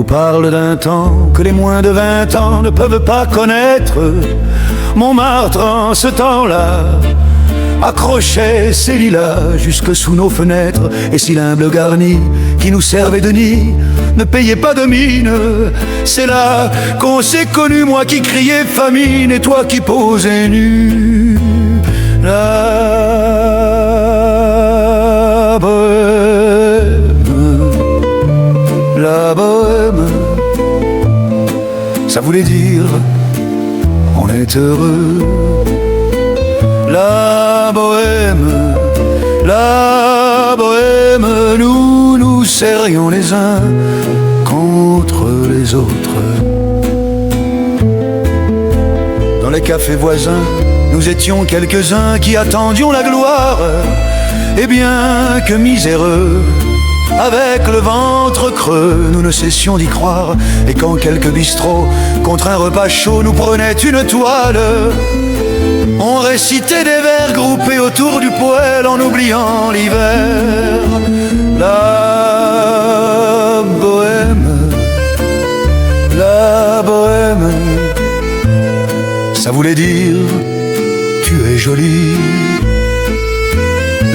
parle d'un temps que les moins de 20 ans ne peuvent pas connaître. Montmartre en ce temps-là accrochait ses lilas jusque sous nos fenêtres. Et si l'humble garni qui nous servait de nid ne payait pas de mine, c'est là qu'on s'est connus, moi qui criais famine et toi qui posais nu. La bohème, la bohème, ça voulait dire on est heureux. La bohème, nous nous serrions les uns contre les autres. Dans les cafés voisins, nous étions quelques-uns qui attendions la gloire. Et bien que miséreux, avec le ventre creux, nous ne cessions d'y croire. Et quand quelques bistrots, contre un repas chaud, nous prenaient une toile, on récitait des vers groupés autour du poêle en oubliant l'hiver. La bohème, ça voulait dire tu es jolie.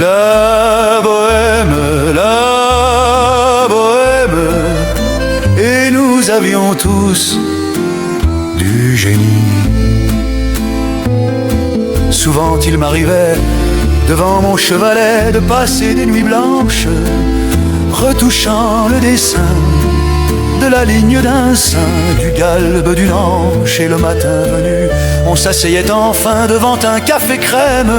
La bohème, et nous avions tous du génie. Souvent il m'arrivait, devant mon chevalet, de passer des nuits blanches, retouchant le dessin de la ligne d'un sein, du galbe d'une hanche. Et le matin venu, on s'asseyait enfin devant un café crème.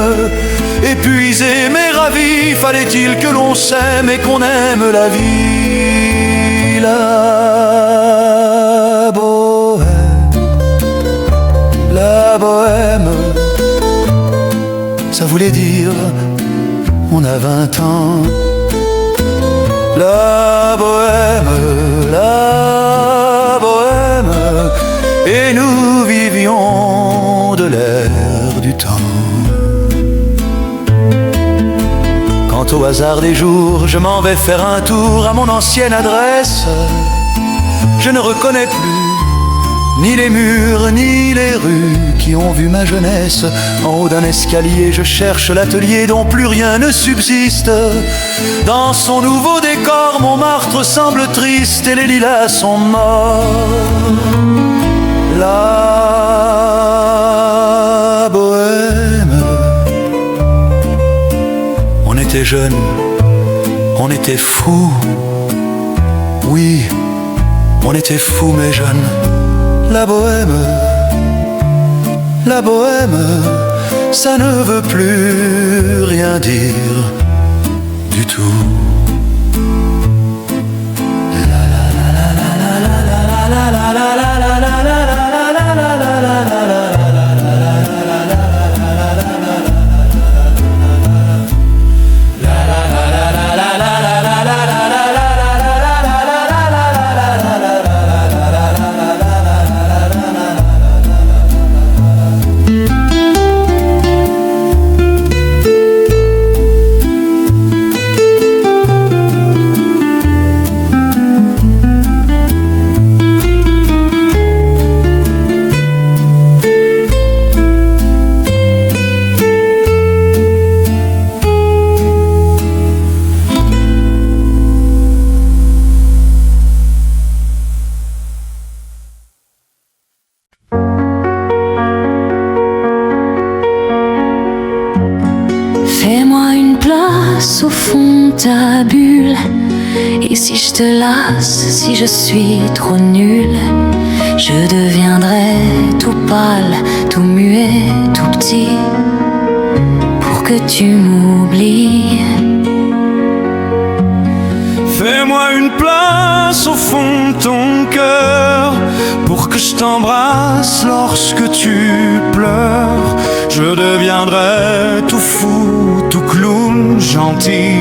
Épuisé mais ravi, fallait-il que l'on s'aime et qu'on aime la vie. La bohème, ça voulait dire on a 20 ans. La bohème, et nous vivions de l'air du temps. Quant au hasard des jours, je m'en vais faire un tour à mon ancienne adresse. Je ne reconnais plus ni les murs, ni les rues qui ont vu ma jeunesse. En haut d'un escalier, je cherche l'atelier dont plus rien ne subsiste. Dans son nouveau décor, Montmartre semble triste et les lilas sont morts. La bohème, on était jeunes, on était fous. Oui, on était fous mais jeunes. La bohème, ça ne veut plus rien dire du tout. Au fond de ta bulle, et si je te lasse, si je suis trop nulle, je deviendrai tout pâle, tout muet, tout petit, pour que tu m'oublies. Fais-moi une place au fond de ton cœur, pour que je t'embrasse lorsque tu pleures. Je deviendrai tout fou, tout clown, gentil,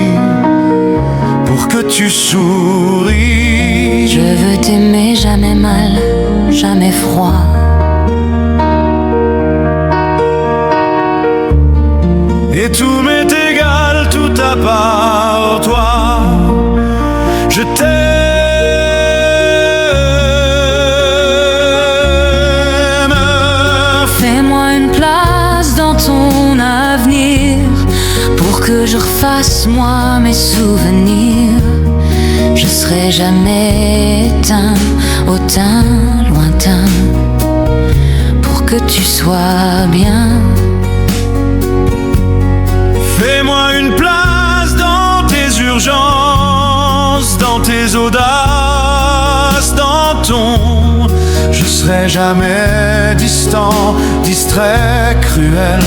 pour que tu souris. Je veux t'aimer jamais mal, jamais froid. Et tout m'est égal, tout à part toi. Je t'aime. ton avenir, pour que je refasse moi mes souvenirs. Je serai jamais éteint au teint lointain, pour que tu sois bien. Fais-moi une place dans tes urgences, dans tes audaces, dans ton... Je serai jamais distant, distrait, cruel,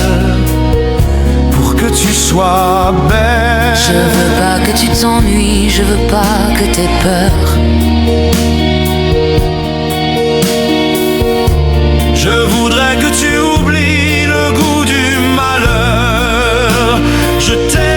pour que tu sois belle. Je veux pas que tu t'ennuies, je veux pas que t'aies peur. Je voudrais que tu oublies le goût du malheur. Je t'aime.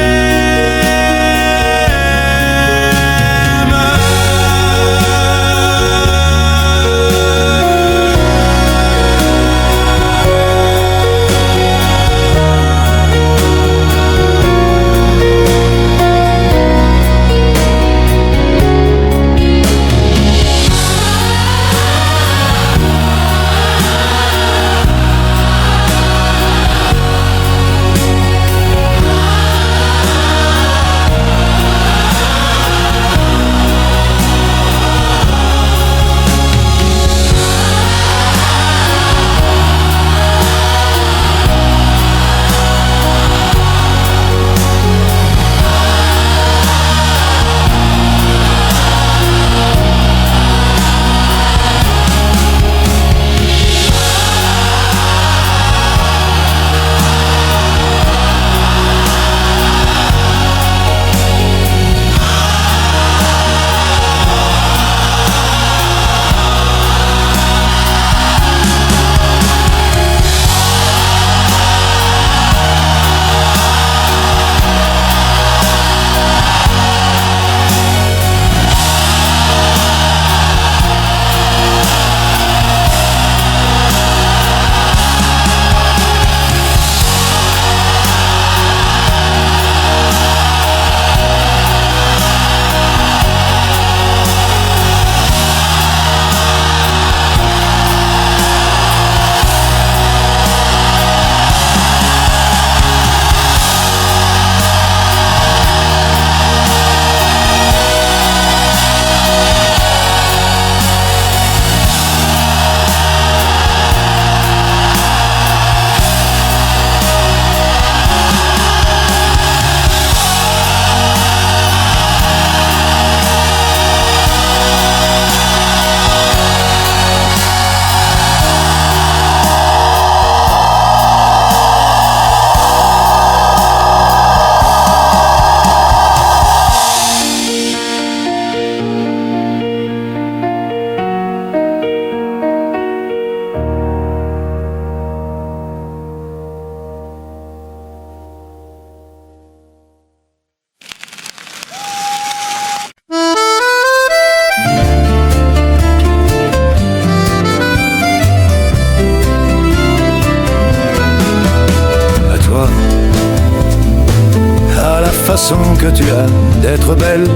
Que tu as d'être belle,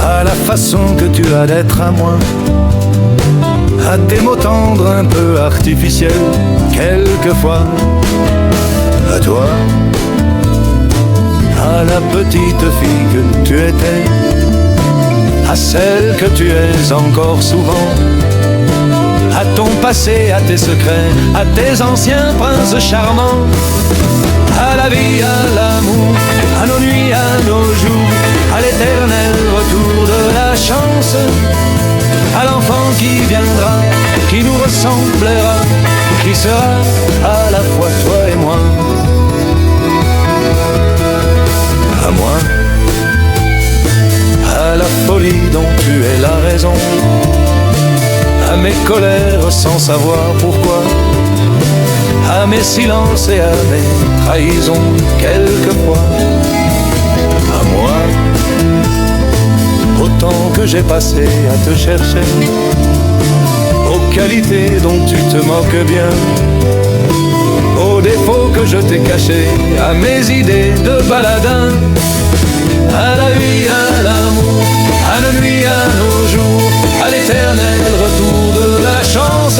à la façon que tu as d'être à moi, à tes mots tendres un peu artificiels, quelquefois, à toi, à la petite fille que tu étais, à celle que tu es encore souvent, à ton passé, à tes secrets, à tes anciens princes charmants, à la vie, à l'amour, à nos nuits, à nos jours, à l'éternel retour de la chance, à l'enfant qui viendra, qui nous ressemblera, qui sera à la fois toi et moi. À moi, à la folie dont tu es la raison, à mes colères sans savoir pourquoi, à mes silences et à mes trahisons quelquefois. À moi, autant que j'ai passé à te chercher, aux qualités dont tu te moques bien, aux défauts que je t'ai cachés, à mes idées de baladin, à la vie, à l'amour, à nos nuits, à nos jours, à l'éternel retour de la chance,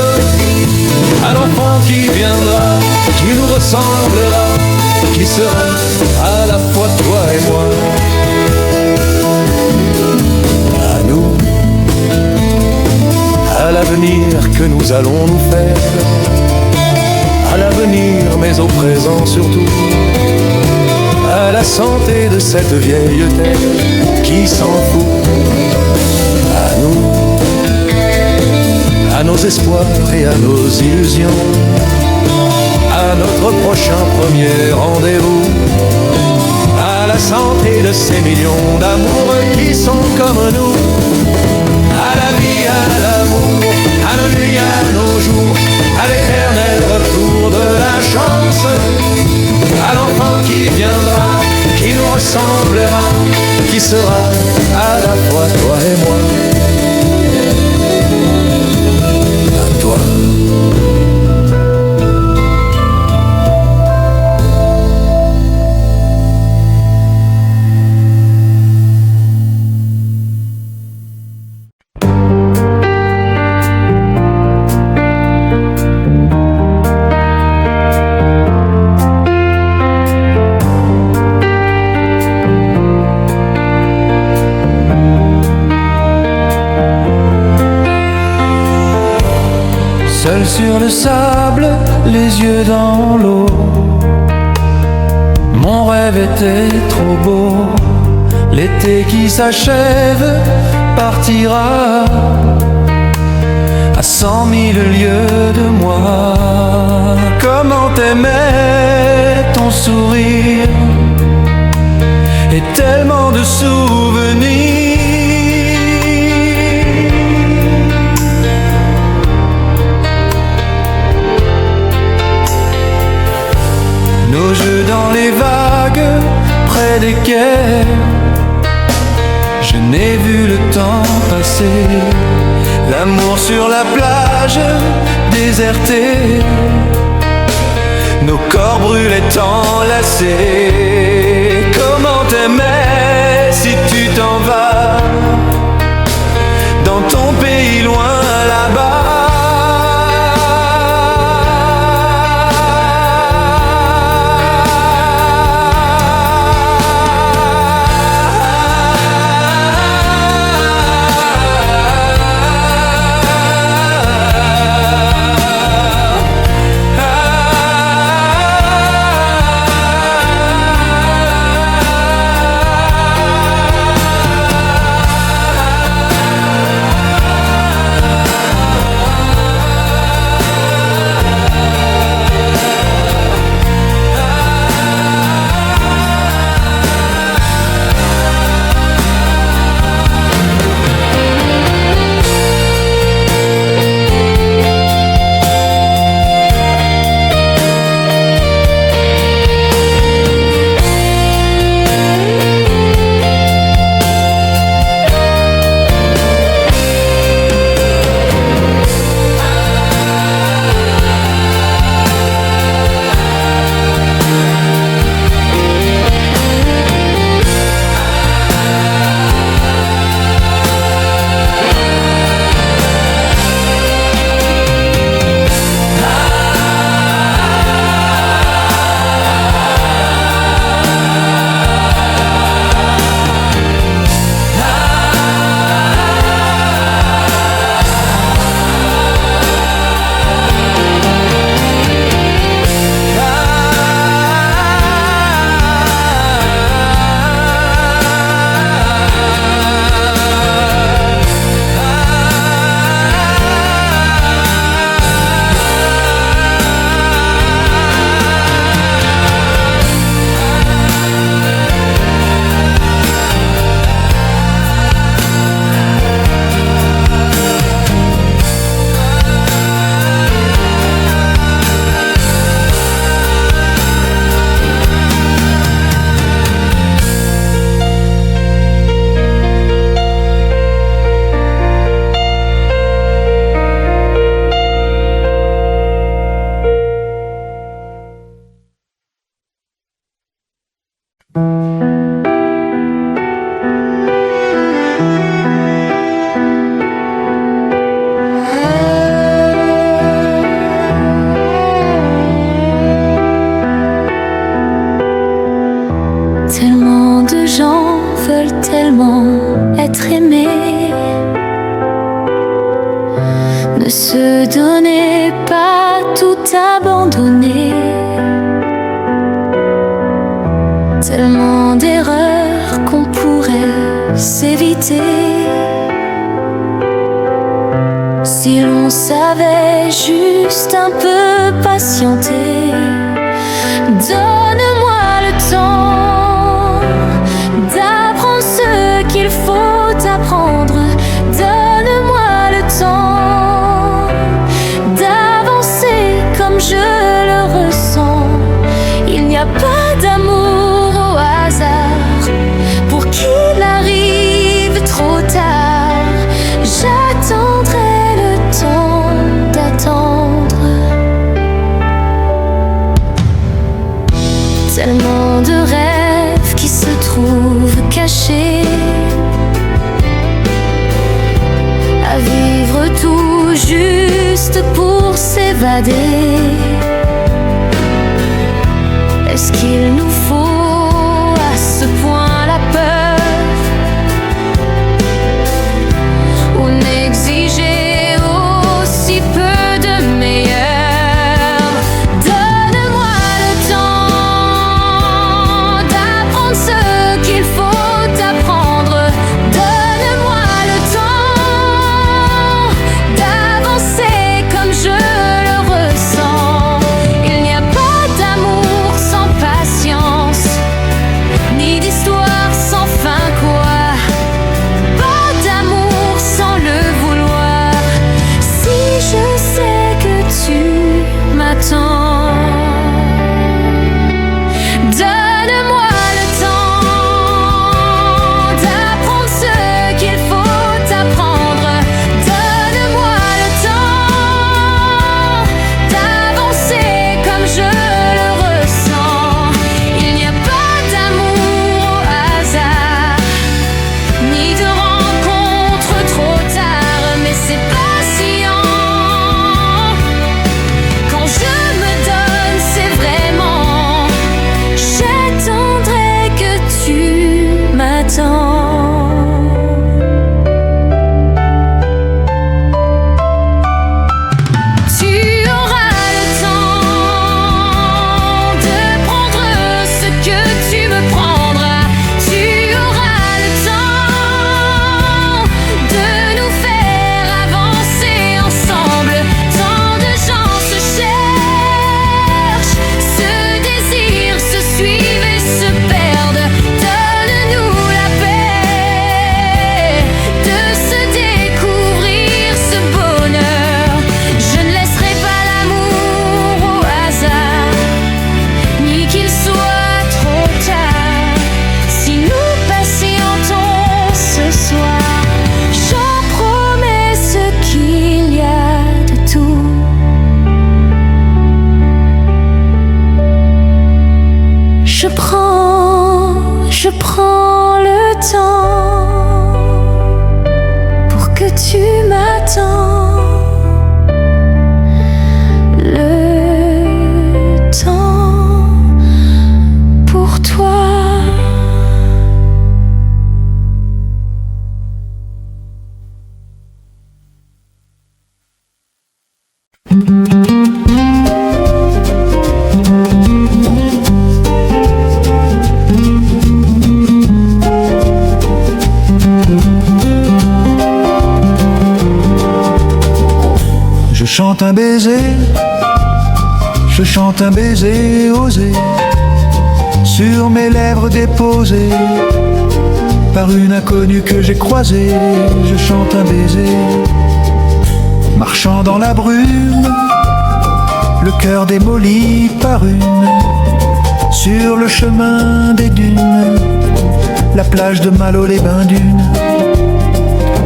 à l'enfant qui viendra, qui nous ressemblera, ressemblera, qui sera à la fois toi et moi. À nous, à l'avenir que nous allons nous faire, à l'avenir mais au présent surtout, à la santé de cette vieille terre qui s'en fout. À nous, à nos espoirs et à nos illusions, à notre prochain premier rendez-vous, à la santé de ces millions d'amoureux qui sont comme nous, à la vie, à l'amour, à nos nuits, à nos jours, à l'éternel retour de la chance, à l'enfant qui viendra, qui nous ressemblera, qui sera à la fois toi et moi. À toi. Seul sur le sable, les yeux dans l'eau, mon rêve était trop beau. L'été qui s'achève partira à 100 000 lieues de moi. Comment t'aimais ton sourire et tellement de souvenirs. Nos jeux dans les vagues, près des quais, je n'ai vu le temps passer. L'amour sur la plage, déserté, nos corps brûlaient enlacés. Comment t'aimais si tu t'en vas dans ton pays loin là-bas. se donner, pas tout abandonner. Tellement d'erreurs qu'on pourrait s'éviter si l'on savait juste un peu patienter. Donne-moi le temps d'apprendre ce qu'il faut apprendre. Donne-moi le temps d'avancer comme je le ressens. Il n'y a pas d'amour au hasard pour qu'il arrive trop tard. J'attendrai le temps d'attendre. Tellement de rêves qui se trouvent cachés, à vivre tout juste pour s'évader. Est-ce qu'il nous faut à ce point la peur, ou n'exiger aussi peu de meilleur? Donne-moi le temps d'apprendre ce qu'il faut apprendre. Donne-moi le temps d'avancer comme je le ressens. Il n'y a pas d'amour sans patience, ni d'histoire sans fin quoi. Pas d'amour sans le vouloir. Si je sais que tu m'attends, donne-moi le temps d'apprendre ce qu'il faut apprendre. Donne-moi le temps d'avancer comme je le ressens. Il n'y a pas d'amour au hasard, ni de rencontre trop tard, mais c'est patient. Quand je me donne, c'est vraiment. J'attendrai que tu m'attends. Tu auras le temps de prendre ce que tu me prendras. Tu auras le temps de nous faire avancer ensemble. Tant de gens se cherchent, se désirent, se suivent et se perdent. Donne-nous la paix de se découvrir ce bonheur. Je ne laisserai pas l'amour au hasard, ni qu'il soit trop tard. Si nous patientons ce soir, j'en promets ce qu'il y a de tout. Je prends le temps pour que tu m'attends. Le temps pour toi. Je chante un baiser, je chante un baiser osé, sur mes lèvres déposées par une inconnue que j'ai croisée. Je chante un baiser, marchant dans la brume, le cœur démoli par une, sur le chemin des dunes, la plage de Malo, les bains dunes,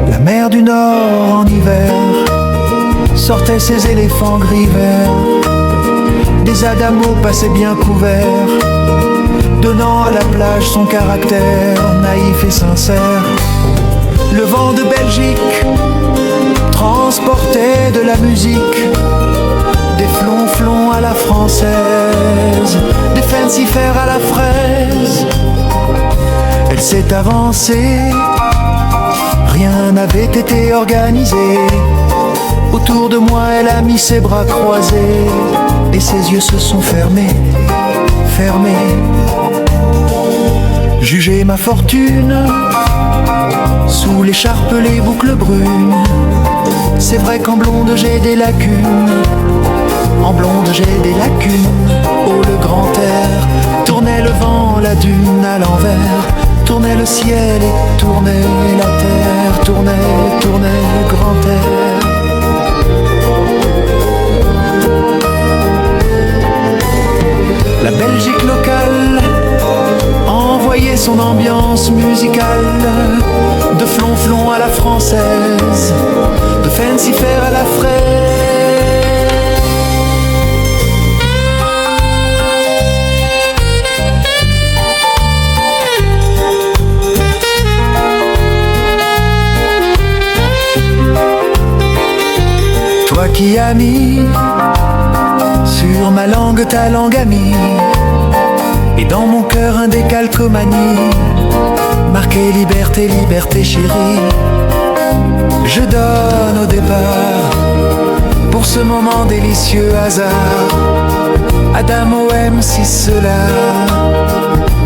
la mer du Nord en hiver sortait ses éléphants gris verts. Des adamos passaient bien couverts, donnant à la plage son caractère naïf et sincère. Le vent de Belgique transportait de la musique, des flonflons à la française, des fancifères à la fraise. Elle s'est avancée, rien n'avait été organisé. Autour de moi, elle a mis ses bras croisés et ses yeux se sont fermés, fermés. Jugez ma fortune sous l'écharpe, les boucles brunes. C'est vrai qu'en blonde j'ai des lacunes, en blonde j'ai des lacunes. Oh, le grand air tournait le vent, la dune à l'envers, tournait le ciel et tournait la terre, tournait, tournait le grand air. La Belgique locale envoyait son ambiance musicale, de flonflon à la française, de fancy fair à la fraise. Toi qui as mis sur ma langue ta langue amie, et dans mon cœur un décalcomanie, marqué liberté, liberté chérie. Je donne au départ, pour ce moment délicieux hasard, Adam OM si cela,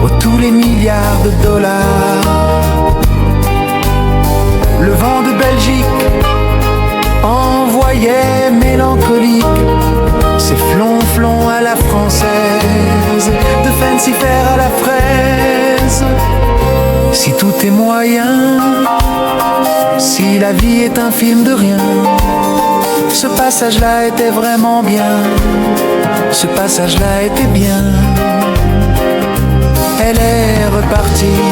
oh tous les milliards de dollars. Le vent de Belgique envoyait mélancolique ses flonflons à la française, de fancy fair à la fraise. Si tout est moyen, si la vie est un film de rien, ce passage-là était vraiment bien, ce passage-là était bien. Elle est repartie,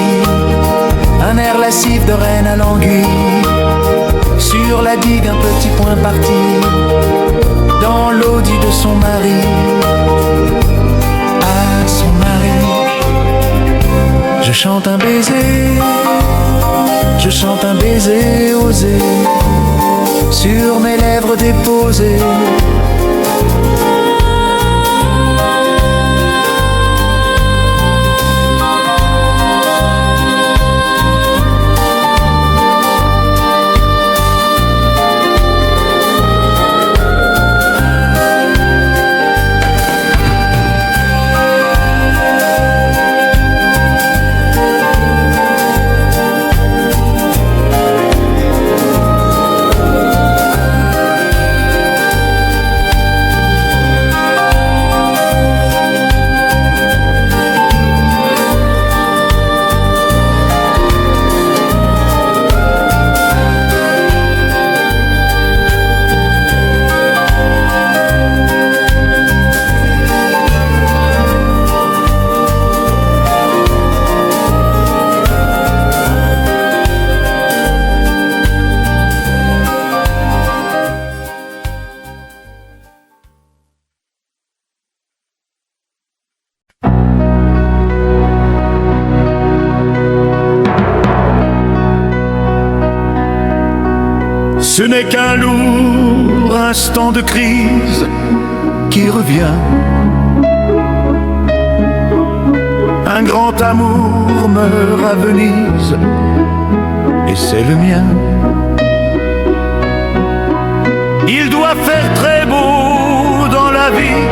un air lascif de reine à l'anguille, sur la digue un petit point parti, dans l'audit de son mari, à son mari. Je chante un baiser, je chante un baiser osé, sur mes lèvres déposées. Ce n'est qu'un lourd instant de crise Qui revient, un grand amour meurt à Venise, et c'est le mien. il doit faire très beau dans la vie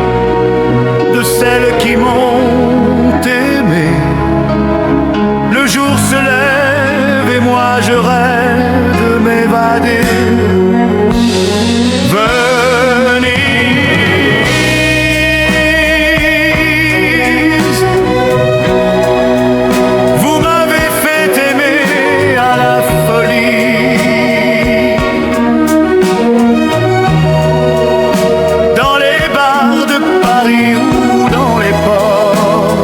de celles qui m'ont aimé. Le jour se lève et moi je rêve de m'évader. Venise, vous m'avez fait aimer à la folie. Dans les bars de Paris ou dans les ports,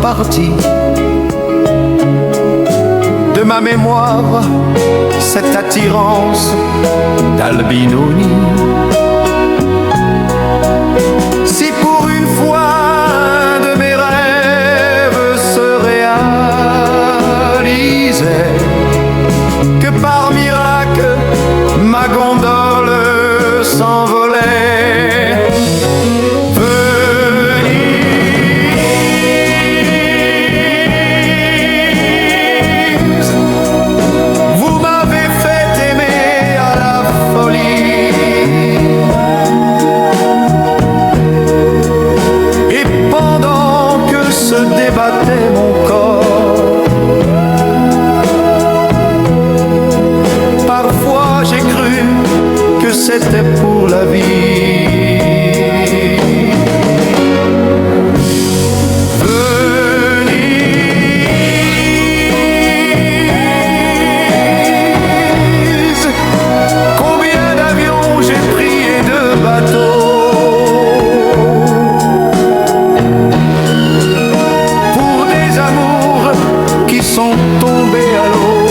partie de ma mémoire, cette attirance d'Albinoni. Si pour une fois un de mes rêves se réalisait, que par miracle ma gondole s'envolait, Venise, vous m'avez fait aimer à la folie. Et pendant que se débattait mon corps, parfois j'ai cru que c'était pour la vie. Venise, combien d'avions j'ai pris et de bateaux pour des amours qui sont tombés à l'eau.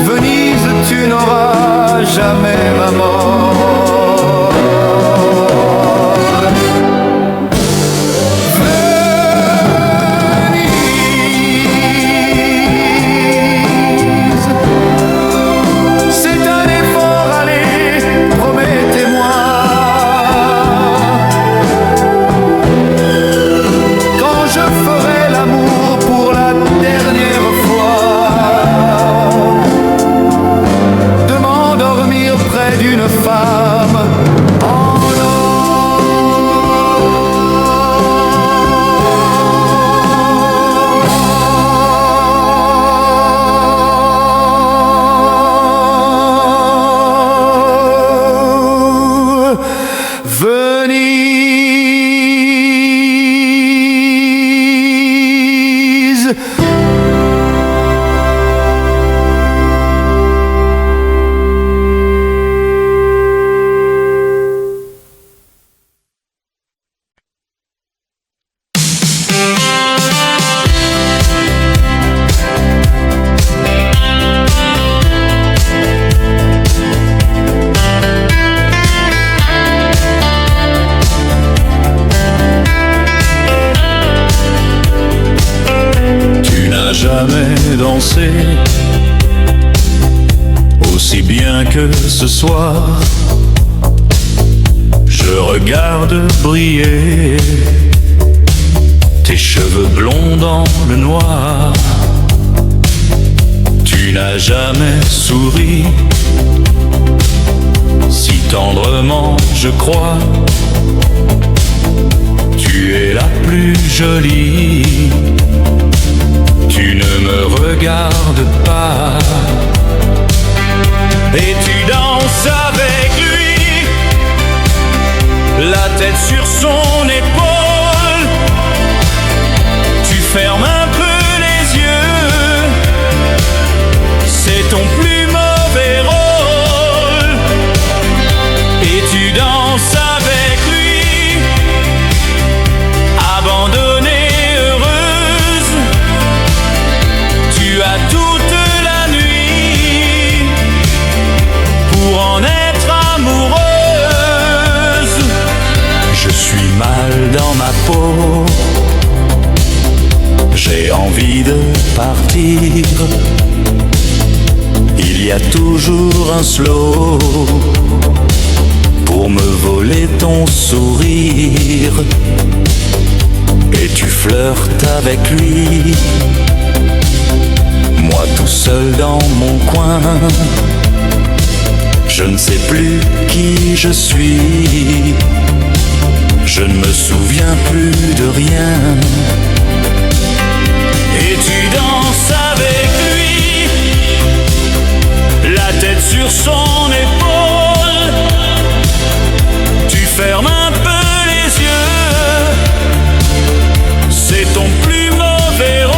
Venise, tu n'auras jamais ma mort. Venise, c'est un effort, allez, promettez-moi. Quand je ferai l'amour pour la dernière fois, de m'endormir près d'une femme en or. Venise, tu n'as jamais dansé aussi bien que ce soir. Je regarde briller tes cheveux blonds dans le noir. Tu n'as jamais souri si tendrement, je crois. Tu es la plus jolie. Tu ne me regardes pas. Et tu danses avec lui, la tête sur son épaule. Tu fermes un peu les yeux, c'est ton plus mauvais rôle. Et tu danses avec lui, abandonnée, heureuse. Tu as toute la nuit pour en être amoureuse. Je suis mal dans ma peau, j'ai envie de partir. Il y a toujours un slow pour me voler ton sourire. Et tu flirtes avec lui, moi tout seul dans mon coin. Je ne sais plus qui je suis, je ne me souviens plus de rien. Et tu danses avec lui, la tête sur son épaule. Tu fermes un peu les yeux, c'est ton plus mauvais rôle.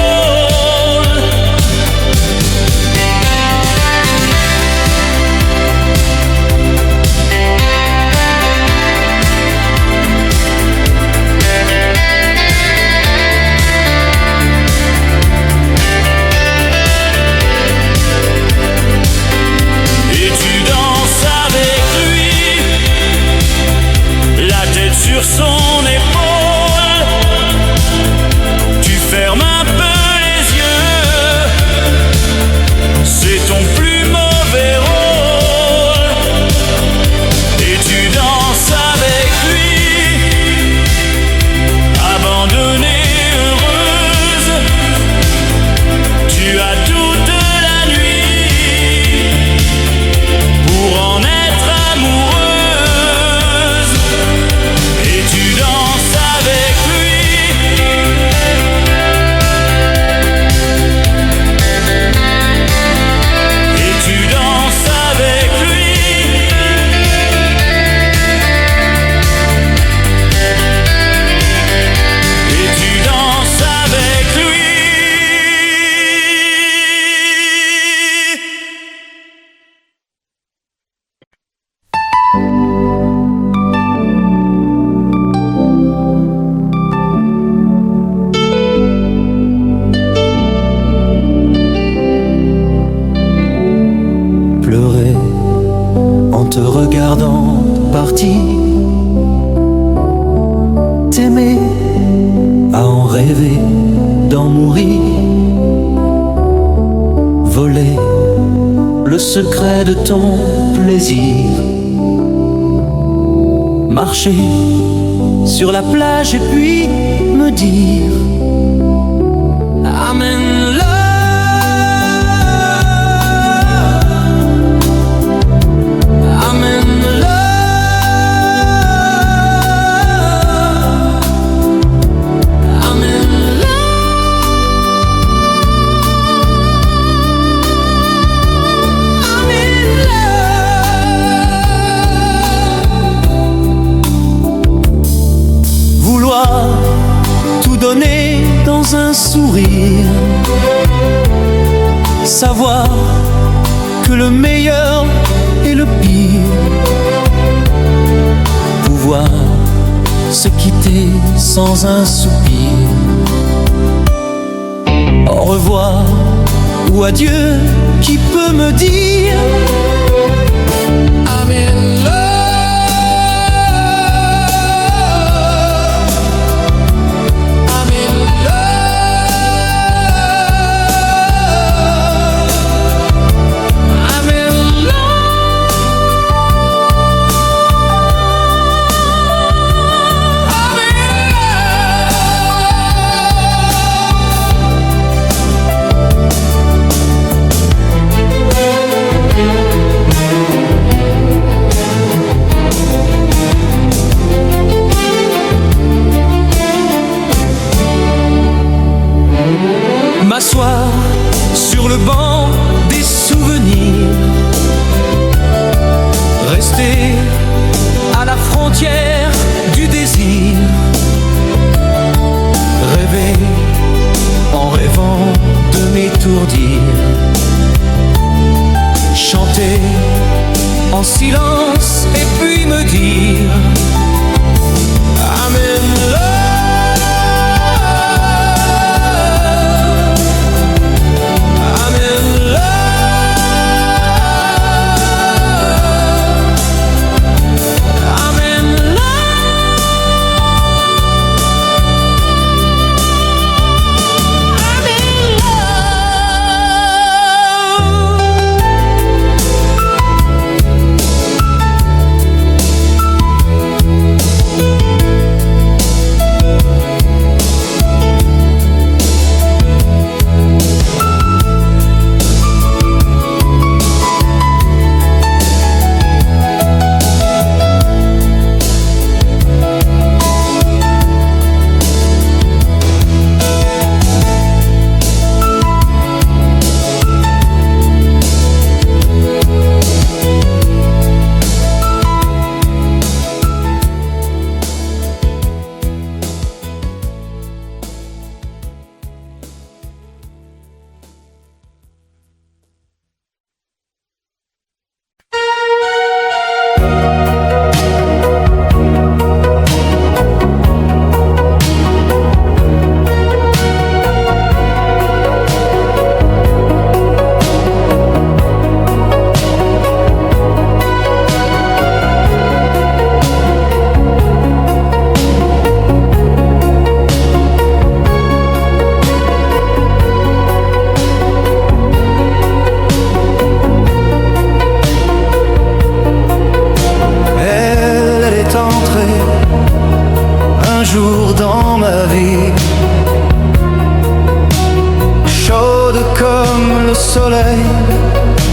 regardant partir. T'aimer, à en rêver, d'en mourir. Voler le secret de ton plaisir. Marcher sur la plage et puis me dire I'm in love. I'm in love. I'm in love. I'm in love. Vouloir tout donner dans un sourire, savoir que le meilleur est le pire, pouvoir se quitter sans un soupir, au revoir ou adieu, qui peut me dire I'm in love. M'asseoir sur le banc des souvenirs, rester à la frontière du désir, rêver en rêvant de m'étourdir, chanter en silence et puis me dire I'm in love.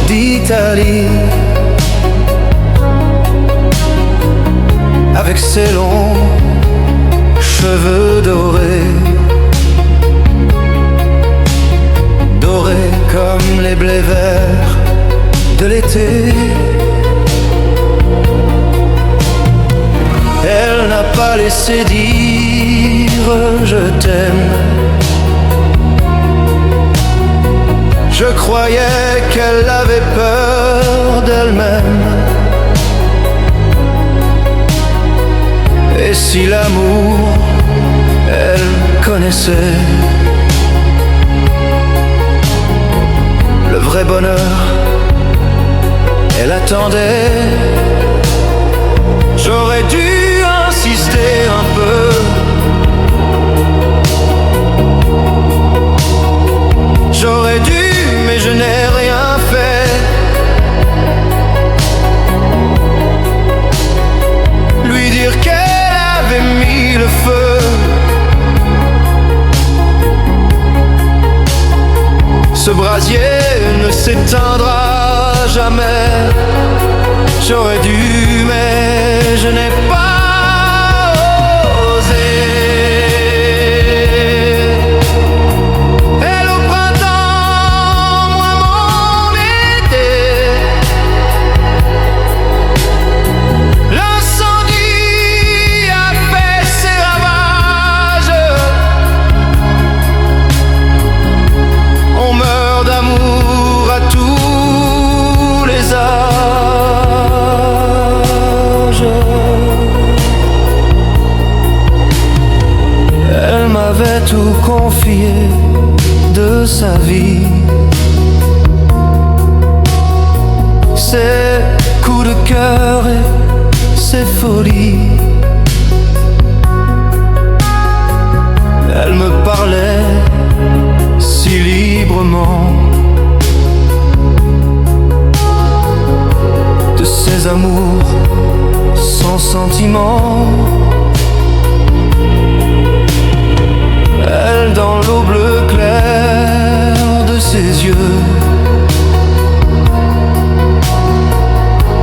d'Italie, avec ses longs cheveux dorés, dorés comme les blés verts de l'été. Elle n'a pas laissé dire je t'aime. Je croyais qu'elle avait peur d'elle-même. Et si l'amour, elle connaissait, le vrai bonheur, elle attendait. J'aurais dû insister un peu. J'aurais dû, mais je n'ai rien fait. Lui dire qu'elle avait mis le feu. Ce brasier ne s'éteindra jamais. J'aurais dû, mais je n'ai pas osé. Elle au printemps, moi mon été. L'incendie a fait ses ravages. On meurt d'amour à tous les âges. Elle m'avait tout confié de sa vie, ses coups de cœur et ses folies. Elle me parlait si librement de ses amours sans sentiment. Elle dans l'eau bleue claire de ses yeux,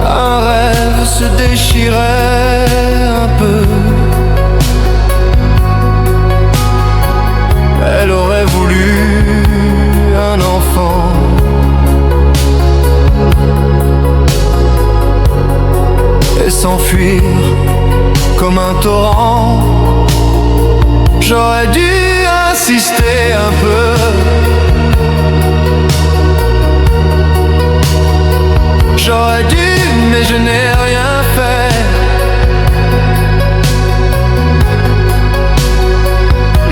un rêve se déchirait un peu. Elle aurait voulu un enfant. Et s'enfuir comme un torrent. J'aurais dû insister un peu. J'aurais dû, mais je n'ai rien fait.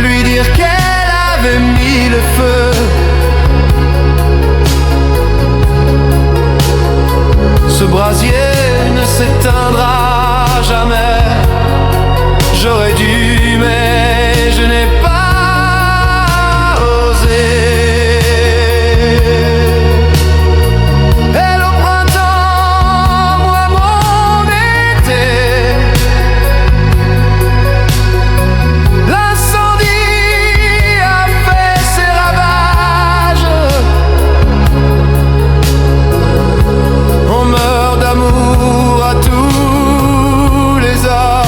Lui dire qu'elle avait mis le feu. Ce brasier ne s'éteindra jamais. J'aurais dû, mais je n'ai pas osé. Elle au printemps, moi mon été. L'incendie a fait ses ravages. On meurt d'amour à tous les âges.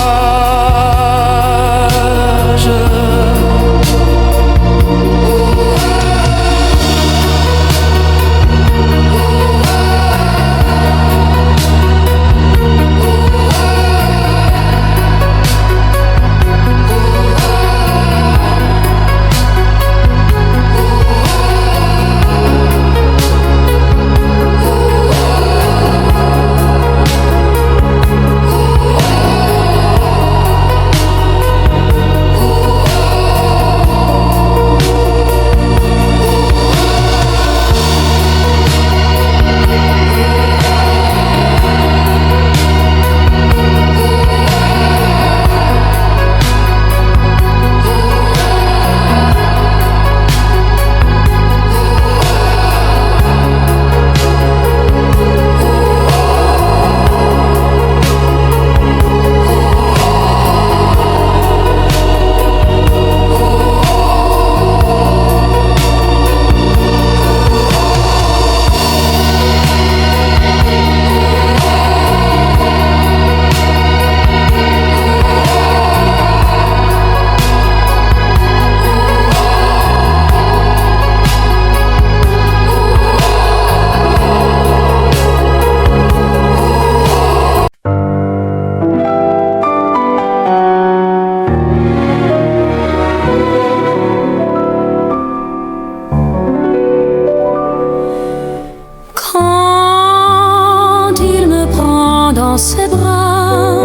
dans ses bras,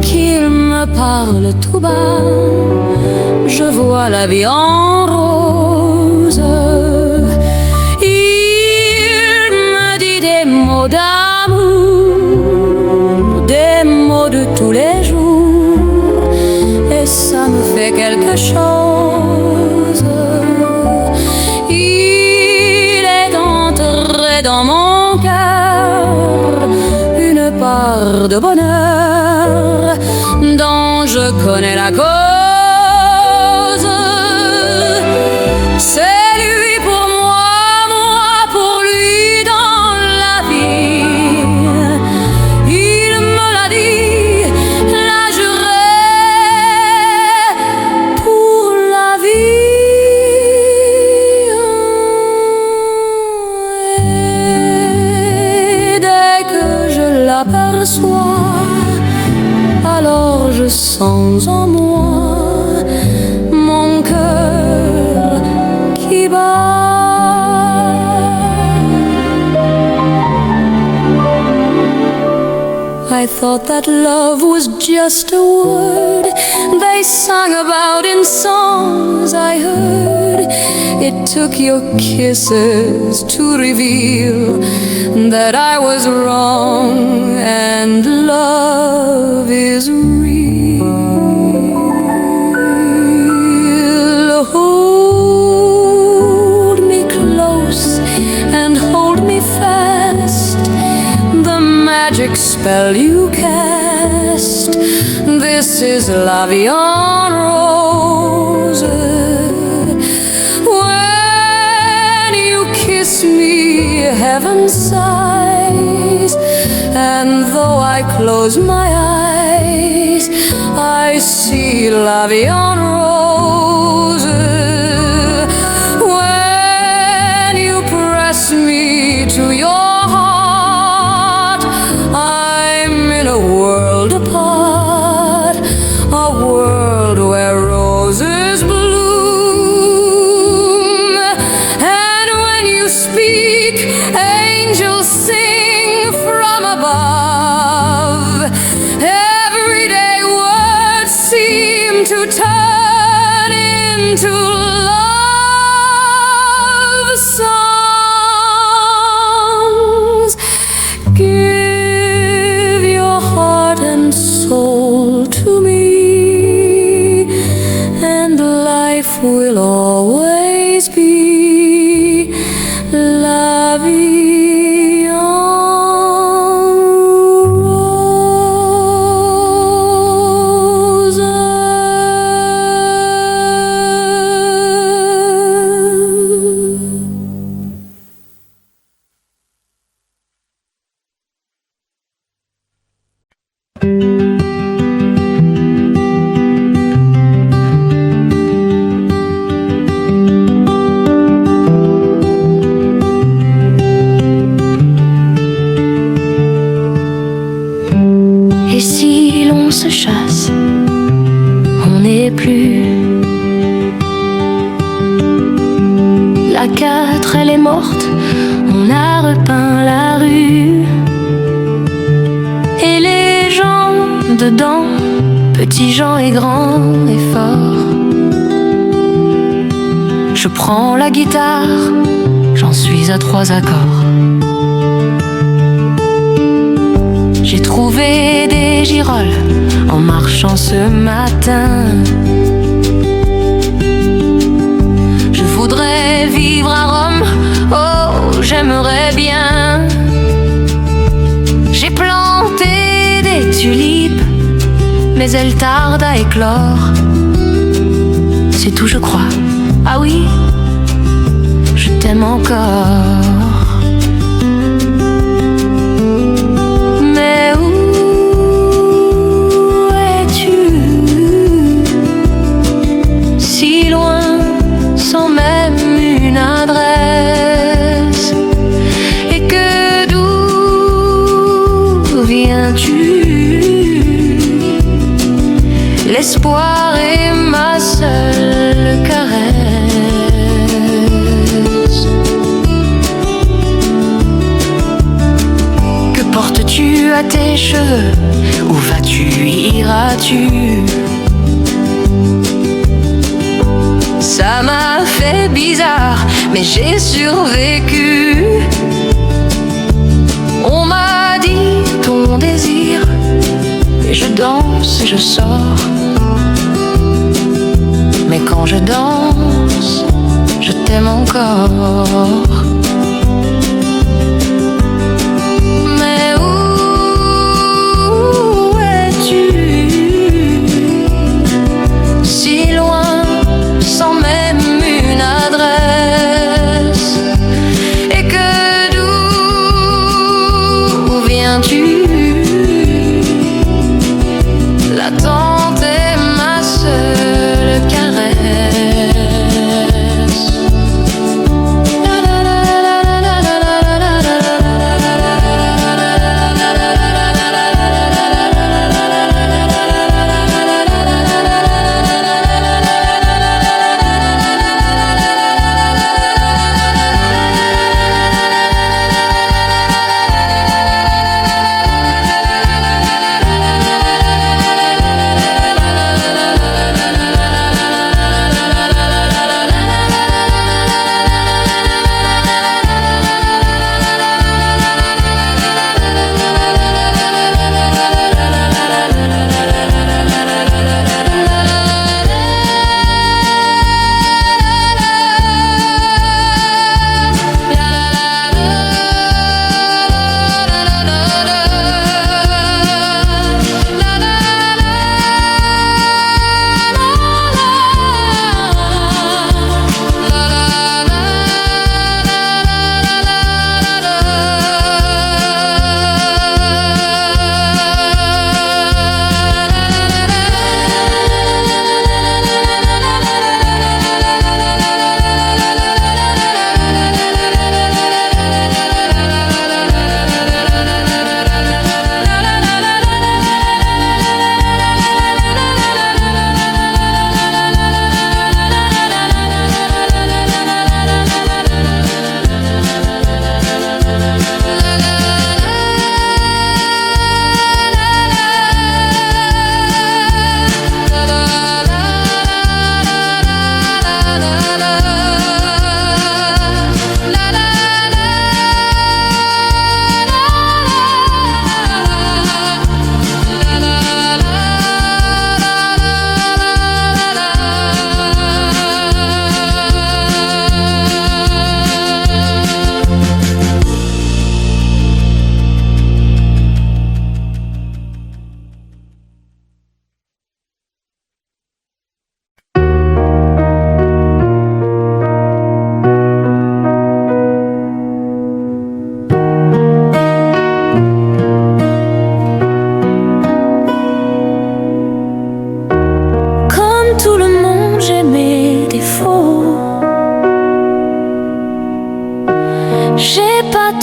qu'il me parle tout bas. Je vois la vie en rose. Il me dit des mots d'amour, des mots de quelque chose. Il est entré dans mon cœur une part de bonheur dont je connais la cause. C'est lui pour moi, moi pour lui dans la vie. Il me l'a dit, l'a juré pour la vie. Et dès que je l'aperçois, alors je sens en moi mon cœur qui bat. I thought that love was just a word they sang about in songs I heard. It took your kisses to reveal that I was wrong and love is real. Hold me close and hold me fast, the magic spell you cast. This is La Vie en Rose. When you kiss me, heaven sighs, and though I close my eyes, I see La Vie en Rose. When you press me to your heart, I'm in a world apart, a world where roses bloom. And when you speak, angels sing from above. Everyday words seem to turn into love songs. Give your heart and soul to me, and life will always be La Vie en Rose. Et si l'on se chasse, on n'est plus. La 4, elle est morte, on a repeint la rue. Et les gens dedans, petits gens et grands et forts. Je prends la guitare, j'en suis à 3 accords. J'ai trouvé des girolles en marchant ce matin. Je voudrais vivre à Rome, oh j'aimerais bien. J'ai planté des tulipes, mais elles tardent à éclore. C'est tout je crois, ah oui, je t'aime encore. Mais où es-tu? Si loin, sans même une adresse. Et que d'où viens-tu? L'espoir est ma seule caresse. Que portes-tu à tes cheveux? Où vas-tu, iras-tu? Ça m'a fait bizarre, mais j'ai survécu. On m'a dit ton désir, et je danse et je sors. quand je danse, je t'aime encore. Mais où es-tu? Si loin, sans même une adresse. Et que d'où viens-tu? L'attente est ma seule caresse.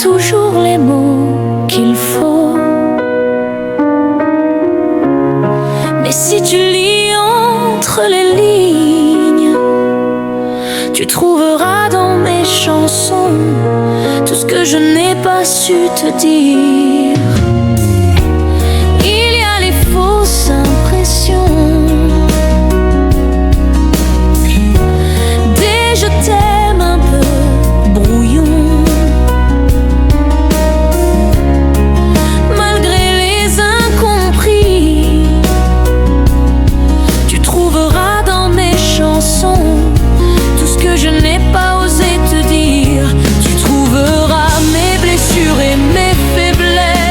Toujours les mots qu'il faut. Mais si tu lis entre les lignes, tu trouveras dans mes chansons tout ce que je n'ai pas su te dire. Il y a les fausses impressions, des je t'aime un peu brouillons. Tout ce que je n'ai pas osé te dire, tu trouveras mes blessures et mes faiblesses.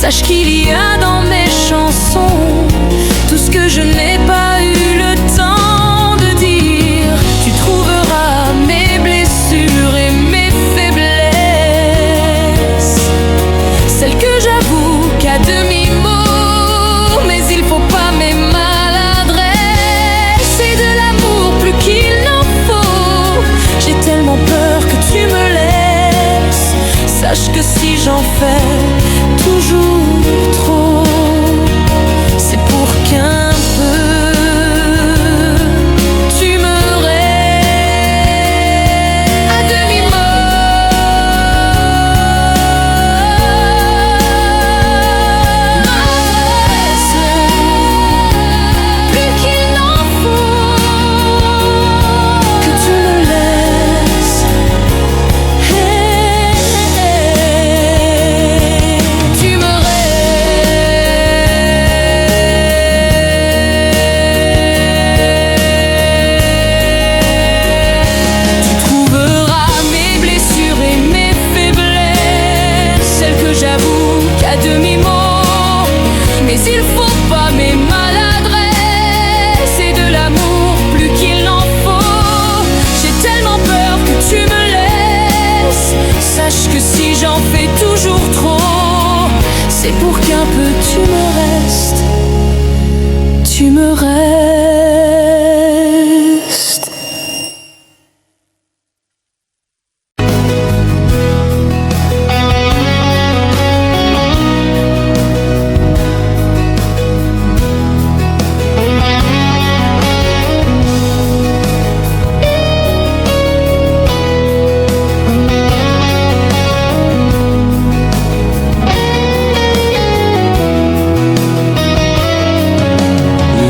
Sache qu'il y a dans mes chansons tout ce que je n'ai pas eu le temps de dire. Tu trouveras mes blessures et mes faiblesses, celles que j'avoue qu'à demi-mot, mais il faut pas mes maladresses. Et de l'amour plus qu'il n'en faut, j'ai tellement peur que tu me laisses. Sache que si j'en fais toujours trop, c'est pour qu'un peu tu me restes à demi-mot. Plus qu'il n'en faut, que tu me laisses. Tu me Tu trouveras mes blessures et mes faiblesses, celles que j'avoue qu'à demi-mot, mais il faut pas mes maladresses. Et de l'amour plus qu'il n'en faut, j'ai tellement peur que tu me laisses. Sache que si j'en fais toujours trop, c'est pour qu'un peu tu me restes. Tu me restes.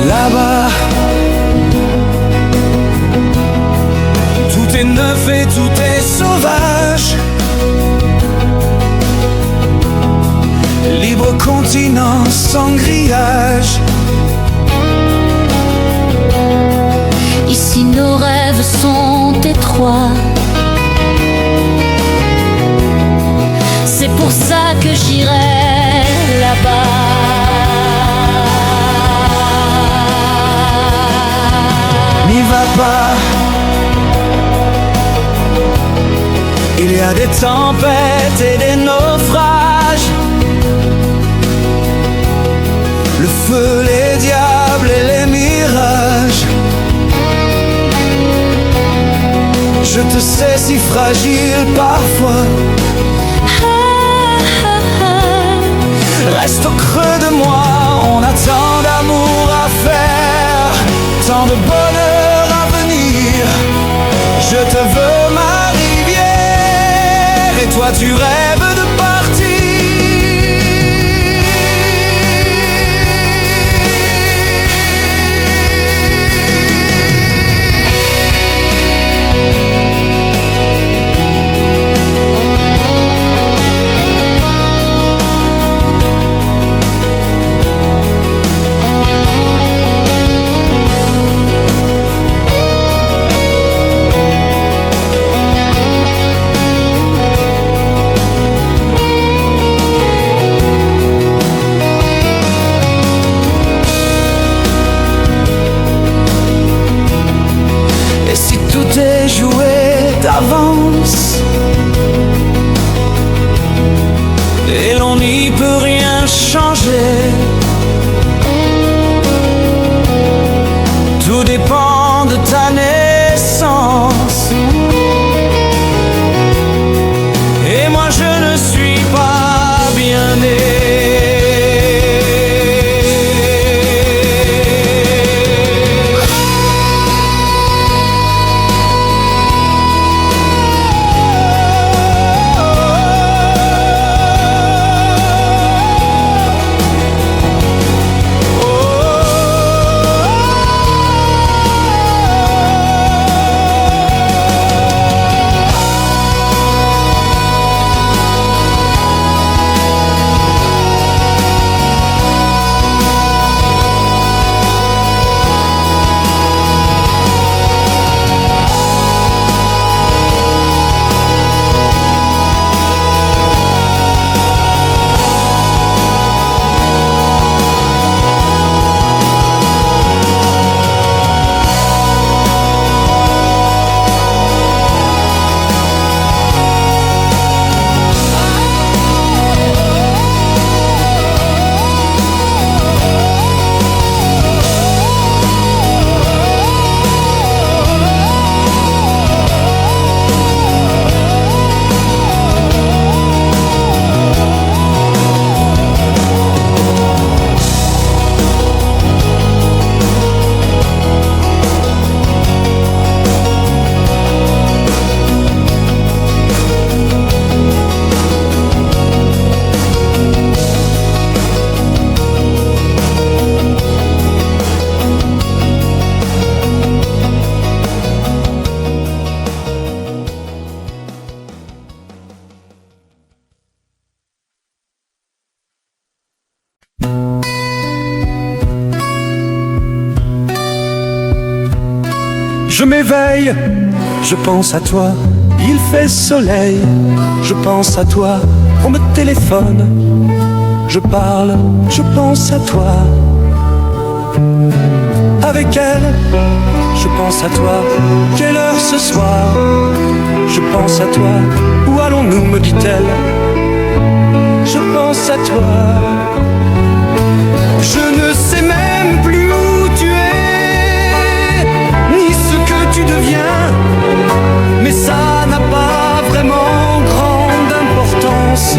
Là-bas, tout est neuf et tout est sauvage. Libre continent sans grillage. Ici nos rêves sont étroits. C'est pour ça que j'irai là-bas. N'y va pas. Il y a des tempêtes et des naufrages. Le feu, les diables et les mirages. Je te sais si fragile parfois. Reste au creux de moi, on a tant d'amour à faire, tant de bonheur à venir. Je te veux ma rivière, et toi tu rêves de partir. Et si tout est joué d'avance et l'on n'y peut rien changer, tout dépend de ta naissance. Et moi je ne suis pas bien né. Je m'éveille, je pense à toi, il fait soleil. Je pense à toi, on me téléphone. Je parle, je pense à toi. Avec elle, je pense à toi. Quelle heure ce soir? Je pense à toi. Où allons-nous, me dit-elle? Je pense à toi. Je ne sais même plus où tu es, ni ce que tu deviens, mais ça n'a pas vraiment grande importance.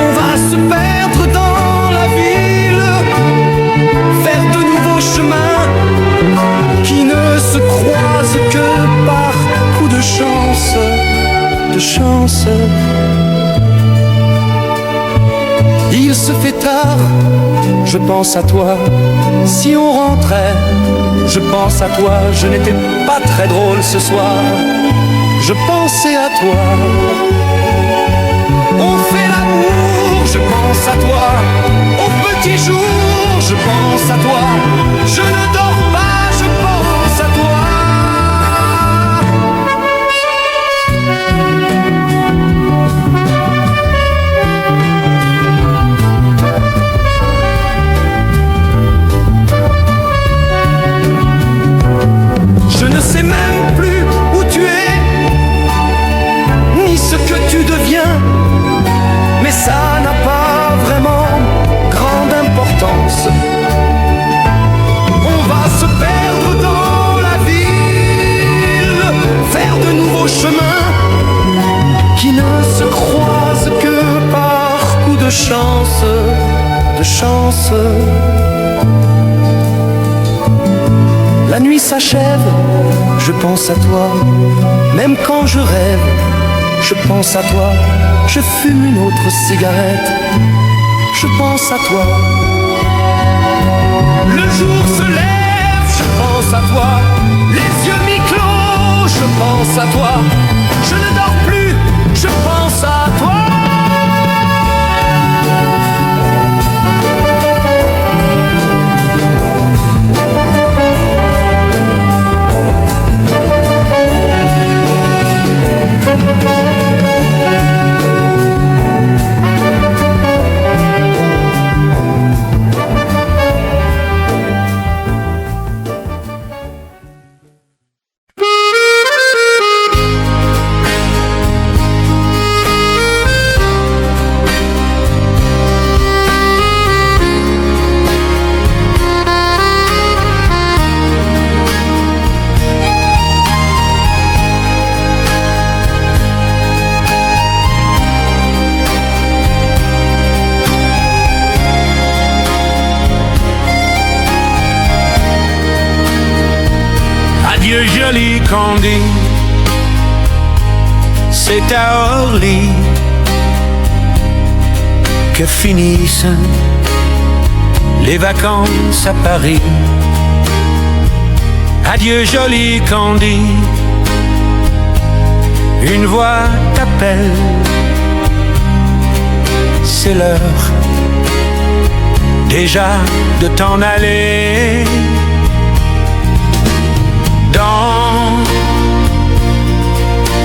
On va se perdre dans la ville, faire de nouveaux chemins qui ne se croisent que par coup de chance, de chance. Il se fait tard, je pense à toi. Si on rentrait, je pense à toi. Je n'étais pas très drôle ce soir, je pensais à toi. On fait l'amour, je pense à toi. Au petit jour, je pense à toi. Je ne dors pas, je pense à toi. Je ne sais même plus où tu es, ni ce que tu deviens, mais ça n'a pas vraiment grande importance. On va se perdre dans la ville, faire de nouveaux chemins qui ne se croisent que par coup de chance, de chance. La nuit s'achève, je pense à toi. Même quand je rêve, je pense à toi. Je fume une autre cigarette, je pense à toi. Le jour se lève, je pense à toi. Les yeux mi-clos, je pense à toi. Je ne dors plus, je pense à toi. Adieu joli Candy, c'est à Orly que finissent les vacances à Paris. Adieu joli Candy, une voix t'appelle, c'est l'heure déjà de t'en aller. Dans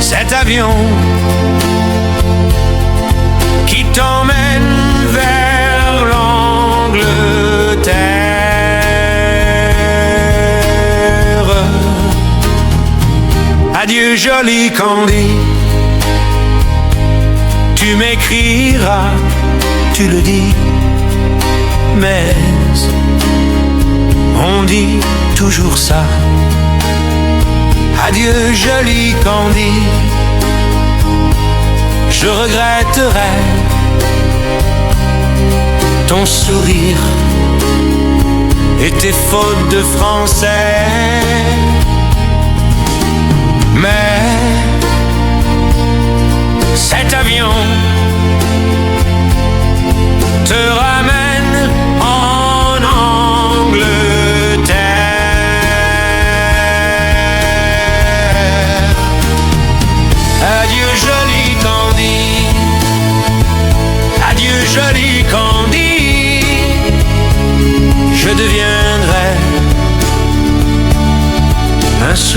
cet avion qui t'emmène vers l'Angleterre. Adieu joli Candy, tu m'écriras, tu le dis, mais on dit toujours ça. Adieu joli Candy, je regretterai ton sourire et tes fautes de français. Mais cet avion te ramène en Angleterre. Adieu joli Candy, adieu joli Candy, je deviendrai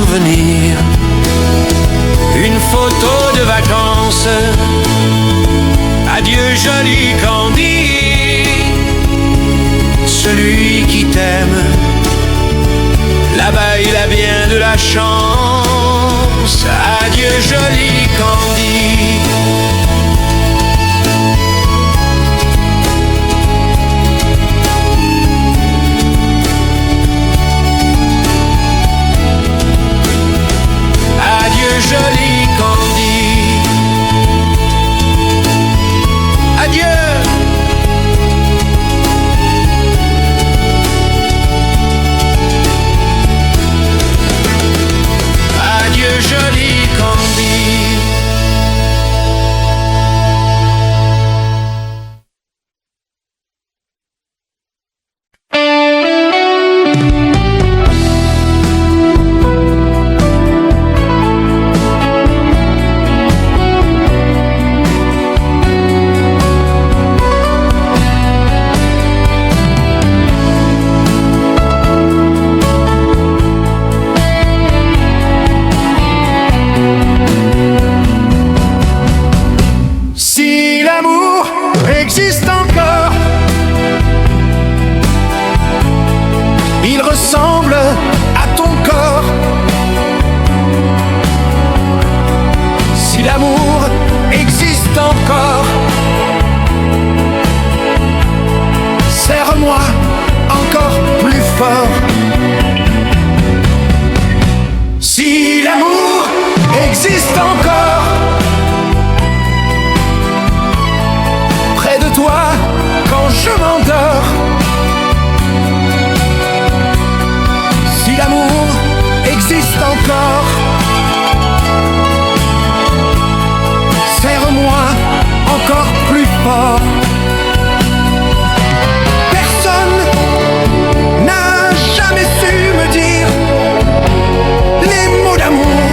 souvenir, une photo de vacances. Adieu joli Candy, celui qui t'aime, là-bas il a bien de la chance. Adieu joli Candy. Adieu joli Candy. Adieu. Adieu joli Candy. Si l'amour existe encore, il ressemble à ton corps. Si l'amour existe encore, serre-moi encore plus fort. Si l'amour existe encore, près de toi quand je m'endors. Si l'amour existe encore, serre-moi encore plus fort. Personne n'a jamais su me dire les mots d'amour,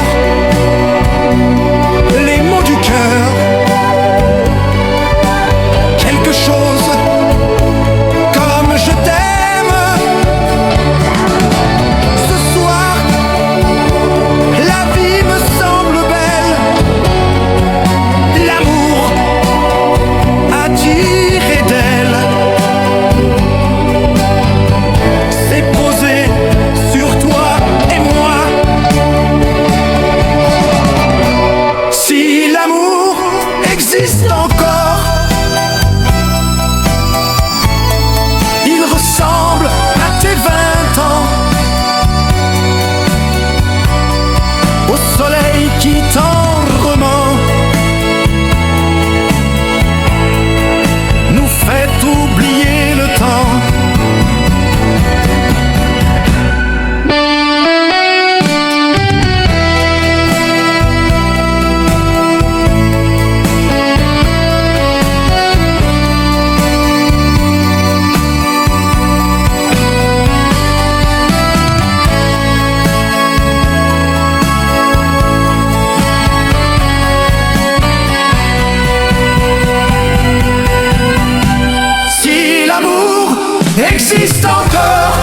les mots du cœur. Quelque chose comme je t'aime. Ce soir, la vie me semble belle. L'amour a tiré d'elle, s'est posé sur toi et moi. Si l'amour existe encore, il ressemble à tes 20 ans, au soleil qui t'en rement, nous fait oublier le temps. Si l'amour existe encore,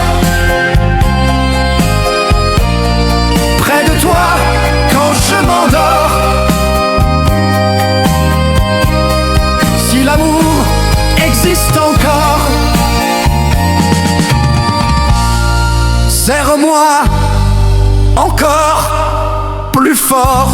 près de toi quand je m'endors. Si l'amour existe encore, serre-moi encore plus fort.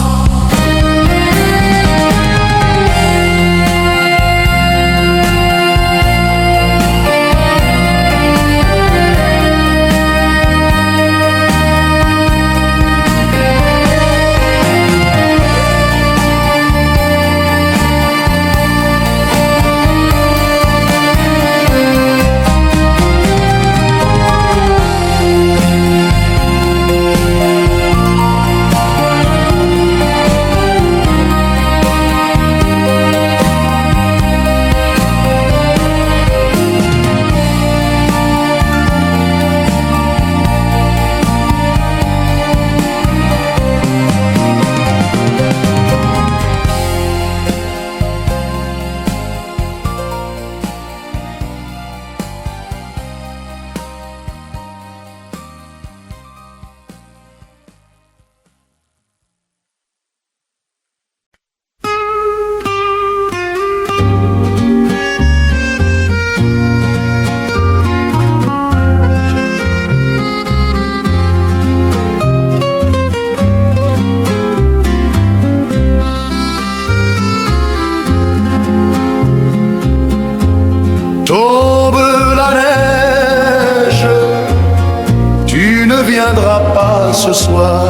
ce soir.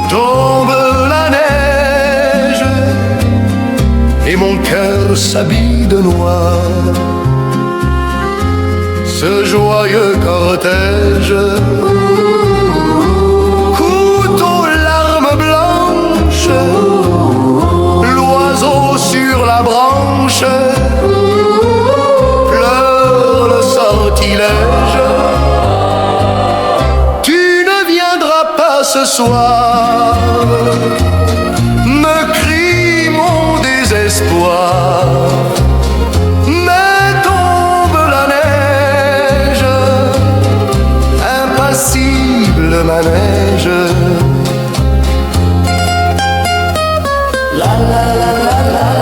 Tombe la neige et mon cœur s'habille de noir. Ce joyeux cortège, coûte aux larmes blanches, l'oiseau sur la branche pleure le sortilège. Tu ne viendras pas ce soir, me crie mon désespoir. Mais tombe la neige, impassible manège. La la la la la la la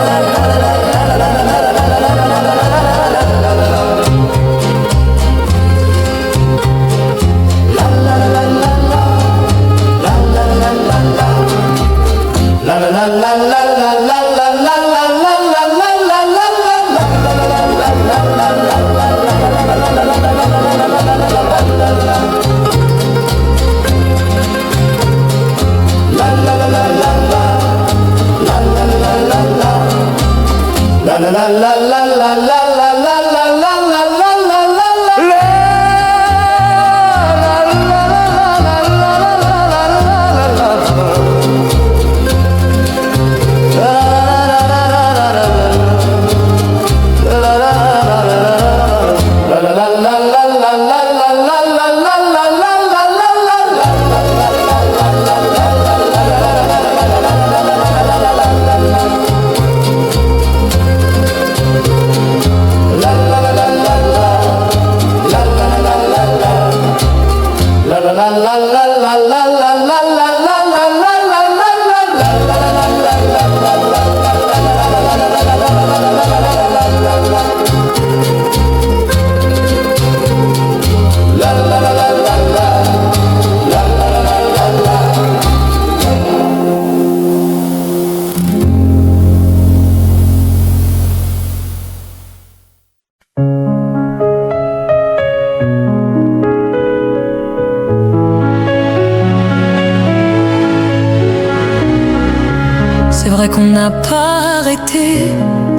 C'est vrai qu'on n'a pas arrêté,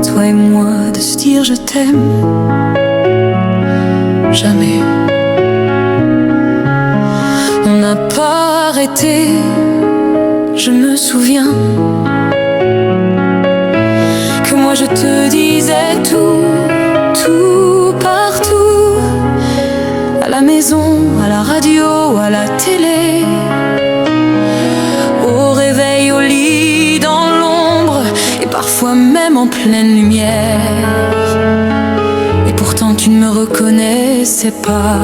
toi et moi, de se dire je t'aime. Jamais. On n'a pas arrêté, je me souviens que moi je te disais tout, tout, partout. À la maison, à la radio, à la télé, au réveil, au lit, dans l'ombre, et parfois même en pleine lumière. Et pourtant tu ne me reconnaissais pas.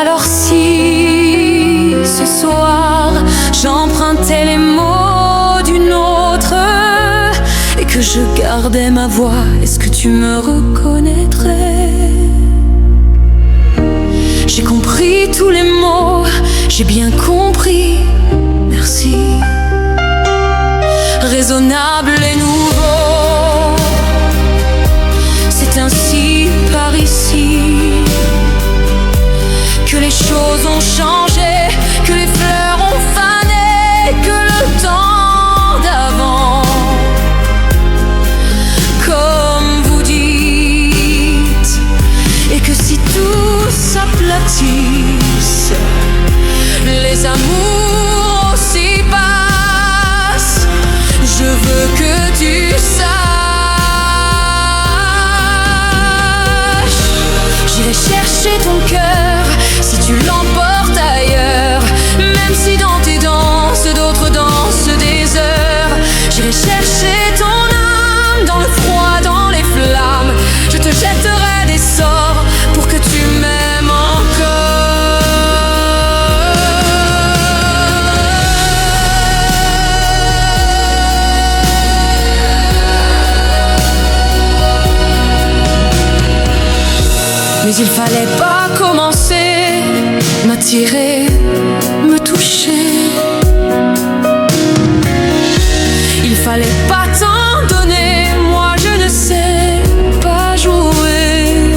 Alors si ce soir j'empruntais les mots d'une autre et que je gardais ma voix, est-ce que tu me reconnaîtrais? J'ai compris tous les mots, j'ai bien compris, merci. Raisonnable et nouveau, c'est ainsi par ici que les choses ont changé, que les fleurs ont fané, que le temps d'avant, comme vous dites, et que si tout s'aplatisse, les amours aussi passent. Je veux que tu saches, j'irai chercher ton cœur si tu l'emportes ailleurs, même si dans tes danses d'autres dansent des heures. J'irai chercher ton âme dans le froid, dans les flammes. Je te jetterai des sorts pour que tu m'aimes encore. Mais il fallait pas commencer, m'attirer, me toucher. Il fallait pas t'en donner, moi je ne sais pas jouer.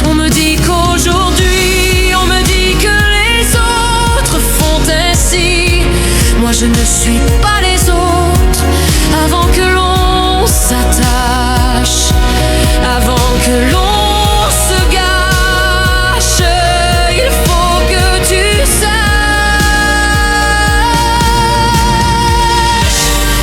On me dit qu'aujourd'hui, on me je ne suis pas les autres. Avant que l'on s'attache, avant que l'on se gâche, il faut que tu saches.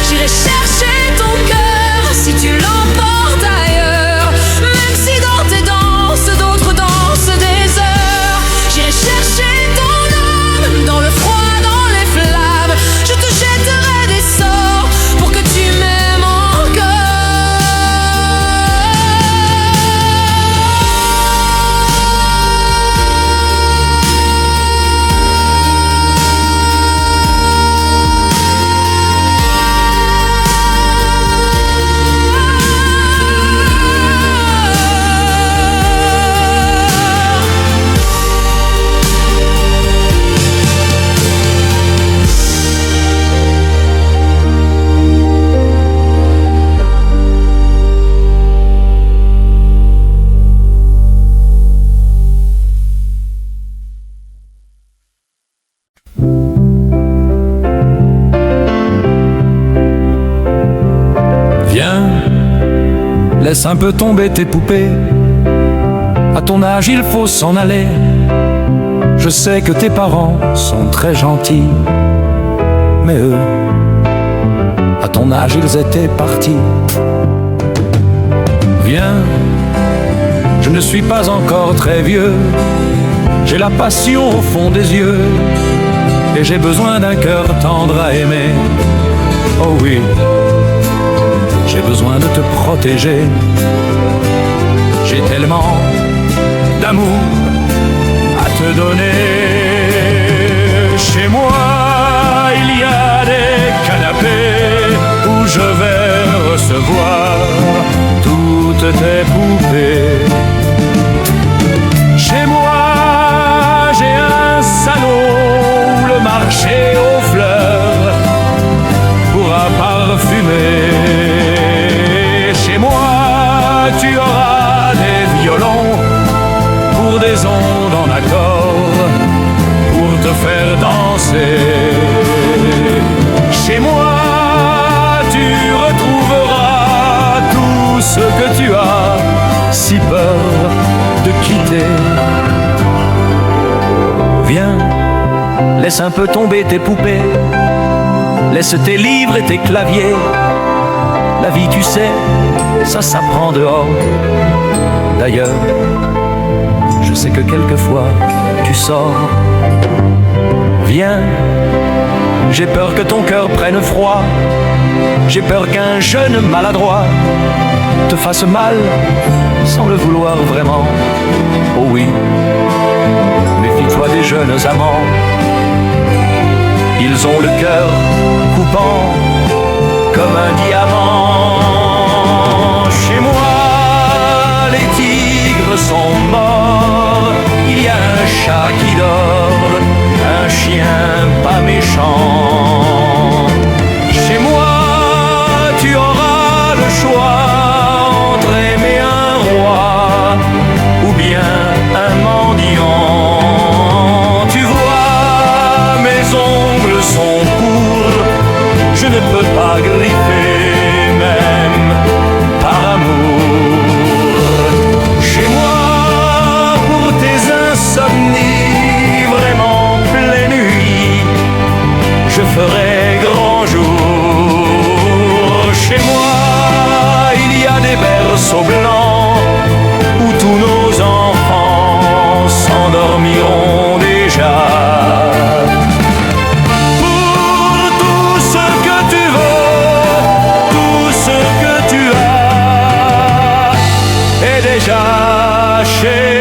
J'irai chercher ton cœur si tu l'emportes ailleurs, même si dans tes danses d'autres dansent des heures. J'irai chercher ton âme dans le froid, dans les flammes. Je te jetterai des sorts pour que tu m'aimes encore. Viens, laisse un peu tomber tes poupées. À ton âge, il faut s'en aller. Je sais que tes parents sont très gentils, mais eux, à ton âge, ils étaient partis. Viens, je ne suis pas encore très vieux. J'ai la passion au fond des yeux, et j'ai besoin d'un cœur tendre à aimer. Oh oui, j'ai besoin de te protéger. J'ai tellement d'amour à te donner. Chez moi, il y a des canapés où je vais recevoir toutes tes poupées. Chez moi, j'ai un salon où le marché aux fleurs pourra parfumer. Chez moi, tu auras des violons pour des ondes en accord, pour te faire danser. Chez moi, tu retrouveras tout ce que tu as si peur de quitter. Viens, laisse un peu tomber tes poupées, laisse tes livres et tes claviers. La vie, tu sais, ça s'apprend dehors. D'ailleurs, je sais que quelquefois tu sors. Viens, j'ai peur que ton cœur prenne froid. J'ai peur qu'un jeune maladroit te fasse mal sans le vouloir vraiment. Oh oui, méfie-toi des jeunes amants. Ils ont le cœur coupant comme un diamant. Chez moi, les tigres sont morts. Il y a un chat qui dort, un chien pas méchant. Chez moi, tu auras le choix entre aimer un roi ou bien un mendiant. Tu vois, mes ongles sont courts, je ne peux pas griffer, même par amour. Chez moi, pour tes insomnies, vraiment pleine nuit, je ferai grand jour. Chez moi, il y a des berceaux blancs où tous nos enfants s'endormiront déjà. Déjà chez